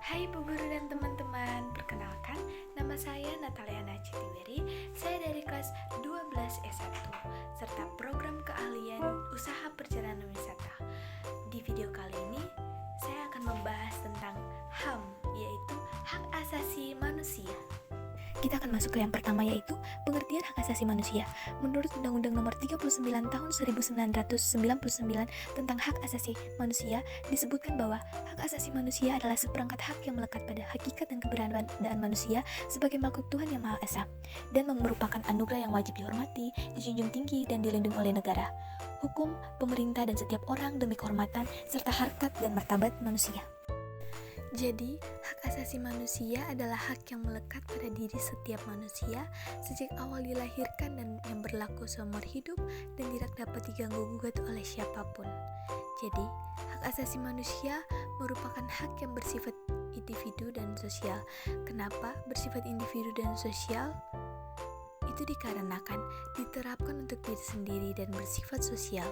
Hai Bu Guru dan teman-teman, perkenalkan nama saya Nataliana Citiweri. Saya dari kelas 12 S1 serta program keahlian usaha perjalanan wisata. Di video kali ini saya akan membahas tentang HAM, yaitu hak asasi manusia. Kita akan masuk ke yang pertama, yaitu pengertian hak asasi manusia. Menurut Undang-Undang Nomor 39 Tahun 1999 tentang hak asasi manusia, disebutkan bahwa hak asasi manusia adalah seperangkat hak yang melekat pada hakikat dan keberadaan manusia sebagai makhluk Tuhan yang Maha Esa, dan merupakan anugerah yang wajib dihormati, dijunjung tinggi, dan dilindungi oleh negara, hukum, pemerintah, dan setiap orang demi kehormatan serta harkat dan martabat manusia. Jadi, hak asasi manusia adalah hak yang melekat pada diri setiap manusia sejak awal dilahirkan dan yang berlaku seumur hidup dan tidak dapat diganggu-gugat oleh siapapun. Jadi, hak asasi manusia merupakan hak yang bersifat individu dan sosial. Kenapa bersifat individu dan sosial? Itu dikarenakan diterapkan untuk diri sendiri dan bersifat sosial.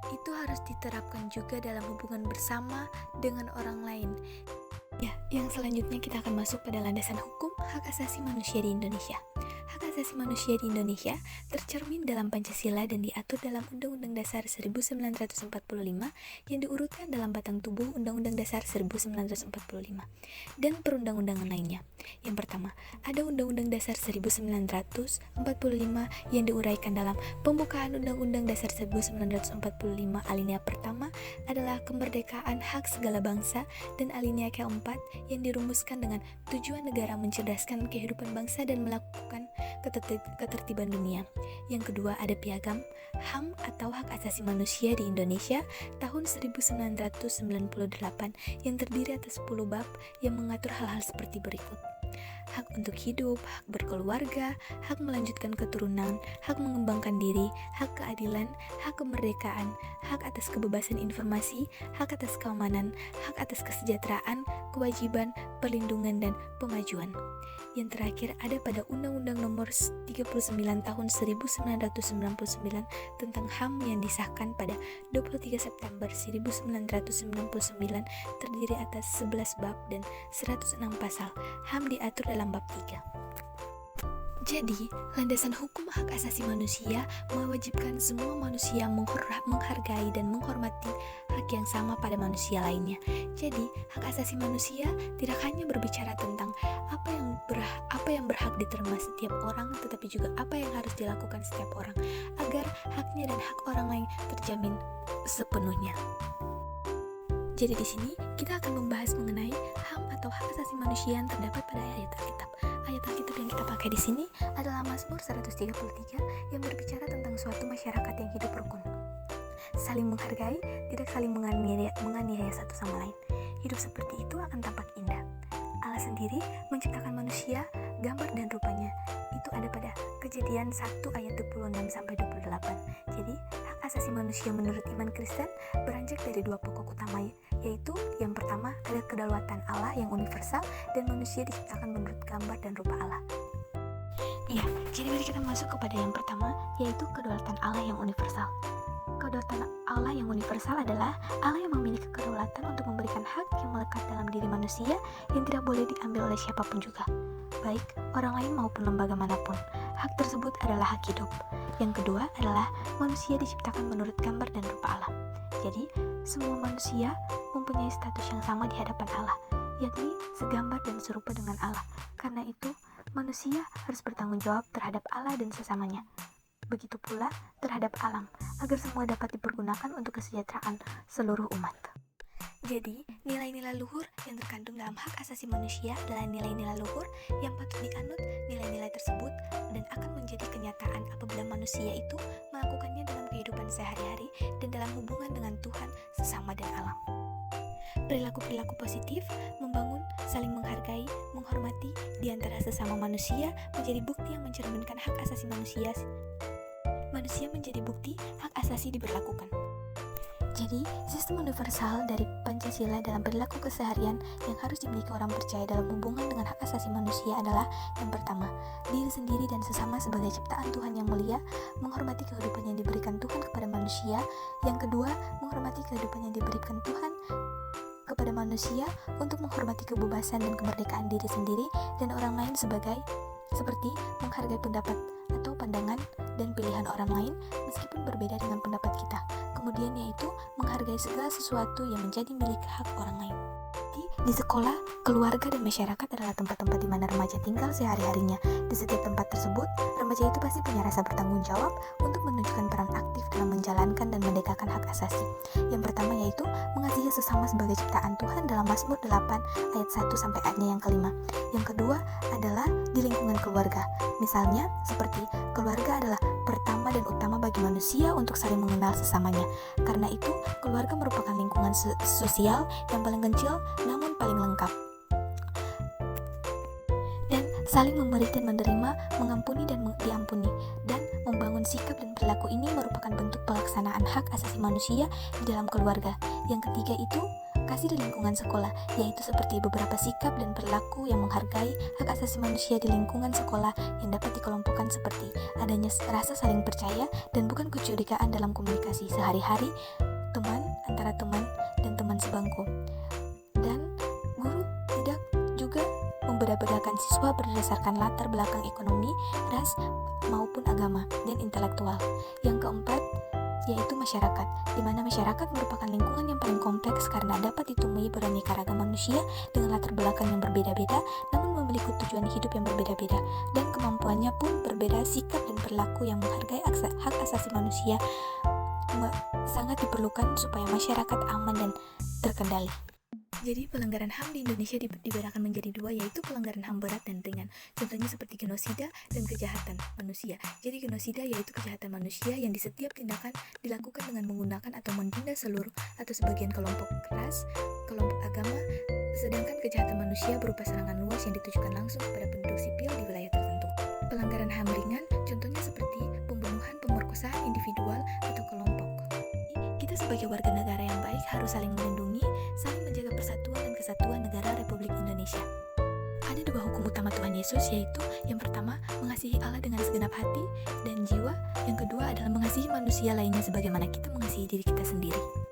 Itu harus diterapkan juga dalam hubungan bersama dengan orang lain. Ya, yang selanjutnya kita akan masuk pada landasan hukum hak asasi manusia di Indonesia. Hak asasi manusia di Indonesia tercermin dalam Pancasila dan diatur dalam Undang-Undang Dasar 1945 yang diurutkan dalam batang tubuh Undang-Undang Dasar 1945 dan perundang-undangan lainnya. Yang pertama, ada Undang-Undang Dasar 1945 yang diuraikan dalam pembukaan Undang-Undang Dasar 1945. Alinea pertama adalah kemerdekaan hak segala bangsa, dan alinea keempat yang dirumuskan dengan tujuan negara mencerdaskan kehidupan bangsa dan melakukan ketertiban dunia. Yang kedua, ada Piagam HAM atau Hak Asasi Manusia di Indonesia tahun 1998 yang terdiri atas 10 bab yang mengatur hal-hal seperti berikut: hak untuk hidup, hak berkeluarga, hak melanjutkan keturunan, hak mengembangkan diri, hak keadilan, hak kemerdekaan, hak atas kebebasan informasi, hak atas keamanan, hak atas kesejahteraan, kewajiban, perlindungan, dan pemajuan. Yang terakhir ada pada Undang-Undang Nomor 39 Tahun 1999 tentang HAM yang disahkan pada 23 September 1999, terdiri atas 11 bab dan 106 pasal. HAM diatur dalam bab 3. Jadi, landasan hukum hak asasi manusia mewajibkan semua manusia menghargai dan menghormati hak yang sama pada manusia lainnya. Jadi, hak asasi manusia tidak hanya berbicara tentang apa yang berhak diterima setiap orang, tetapi juga apa yang harus dilakukan setiap orang agar haknya dan hak orang lain terjamin sepenuhnya. Jadi di sini kita akan membahas mengenai HAM atau hak asasi manusia yang terdapat pada ayat Alkitab. Ayat Alkitab yang kita pakai di sini adalah Mazmur 133 yang berbicara tentang suatu masyarakat yang hidup rukun, saling menghargai, tidak saling menganiaya satu sama lain. Hidup seperti itu akan tampak indah. Allah sendiri menciptakan manusia, gambar dan rupanya. Itu ada pada Kejadian 1 ayat 26-28. Jadi, hak asasi manusia menurut iman Kristen beranjak dari dua pokok utama, yaitu yang pertama ada kedaulatan Allah yang universal dan manusia diciptakan menurut gambar dan rupa Allah. Iya, jadi mari kita masuk kepada yang pertama, yaitu kedaulatan Allah yang universal. Kedaulatan Allah yang universal adalah Allah yang memiliki kedaulatan untuk memberikan hak yang melekat dalam diri manusia yang tidak boleh diambil oleh siapapun juga, baik orang lain maupun lembaga manapun. Hak tersebut adalah hak hidup. Yang kedua adalah manusia diciptakan menurut gambar dan rupa Allah. Jadi, semua manusia mempunyai status yang sama di hadapan Allah, yakni segambar dan serupa dengan Allah. Karena itu, manusia harus bertanggung jawab terhadap Allah dan sesamanya. Begitu pula terhadap alam, agar semua dapat dipergunakan untuk kesejahteraan seluruh umat. Jadi, nilai-nilai luhur yang terkandung dalam hak asasi manusia adalah nilai-nilai luhur yang patut dianut. Nilai-nilai tersebut dan akan menjadi kenyataan apabila manusia itu melakukannya dalam kehidupan sehari-hari dan dalam hubungan dengan Tuhan, sesama, dan alam. Perilaku-perilaku positif, membangun, saling menghargai, menghormati di antara sesama manusia menjadi bukti yang mencerminkan hak asasi manusia. Manusia menjadi bukti hak asasi diberlakukan. Jadi, sistem universal dari Pancasila dalam perilaku keseharian yang harus dimiliki orang percaya dalam hubungan dengan hak asasi manusia adalah: yang pertama, diri sendiri dan sesama sebagai ciptaan Tuhan yang mulia, menghormati kehidupan yang diberikan Tuhan kepada manusia. Yang kedua, menghormati kehidupan yang diberikan Tuhan kepada manusia untuk menghormati kebebasan dan kemerdekaan diri sendiri dan orang lain seperti menghargai pendapat atau pandangan dan pilihan orang lain meskipun berbeda dengan pendapat kita. Kemudian yaitu menghargai segala sesuatu yang menjadi milik hak orang lain. Di sekolah, keluarga dan masyarakat adalah tempat-tempat di mana remaja tinggal sehari-harinya. Di setiap tempat tersebut, remaja itu pasti punya rasa bertanggung jawab untuk menunjukkan peran aktif dalam menjalankan dan mendekatkan hak asasi. Yang pertama yaitu mengasihi sesama sebagai ciptaan Tuhan dalam Mazmur 8 ayat 1 sampai ayatnya yang kelima. Yang kedua adalah di lingkungan keluarga. Misalnya, seperti keluarga adalah pertama dan utama bagi manusia untuk saling mengenal sesamanya. Karena itu, keluarga merupakan lingkungan sosial yang paling kecil namun paling lengkap. Dan saling memberi dan menerima, mengampuni dan diampuni. Dan membangun sikap dan perilaku ini merupakan bentuk pelaksanaan hak asasi manusia di dalam keluarga. Yang ketiga itu kasih di lingkungan sekolah, yaitu seperti beberapa sikap dan perilaku yang menghargai hak asasi manusia di lingkungan sekolah yang dapat dikelompokkan seperti adanya rasa saling percaya dan bukan kecurigaan dalam komunikasi sehari-hari antara teman dan teman sebangku. Dan guru tidak juga membeda-bedakan siswa berdasarkan latar belakang ekonomi, ras, maupun agama dan intelektual. Yang keempat yaitu masyarakat, di mana masyarakat merupakan lingkungan yang paling kompleks karena dapat ditemui beraneka ragam manusia dengan latar belakang yang berbeda-beda, namun memiliki tujuan hidup yang berbeda-beda, dan kemampuannya pun berbeda. Sikap dan perilaku yang menghargai hak asasi manusia sangat diperlukan supaya masyarakat aman dan terkendali. Jadi pelanggaran HAM di Indonesia dibedakan menjadi dua, yaitu pelanggaran HAM berat dan ringan. Contohnya seperti genosida dan kejahatan manusia. Jadi genosida yaitu kejahatan manusia yang di setiap tindakan dilakukan dengan menggunakan atau menindas seluruh atau sebagian kelompok ras, kelompok agama, sedangkan kejahatan manusia berupa serangan luas yang ditujukan langsung kepada penduduk sipil di wilayah tertentu. Pelanggaran HAM ringan contohnya seperti pembunuhan, pemerkosaan individual atau kelompok. Kita sebagai warga negara yang baik harus saling melindungi, saling menjaga persatuan dan kesatuan negara Republik Indonesia. Ada dua hukum utama Tuhan Yesus, yaitu yang pertama mengasihi Allah dengan segenap hati dan jiwa, yang kedua adalah mengasihi manusia lainnya sebagaimana kita mengasihi diri kita sendiri.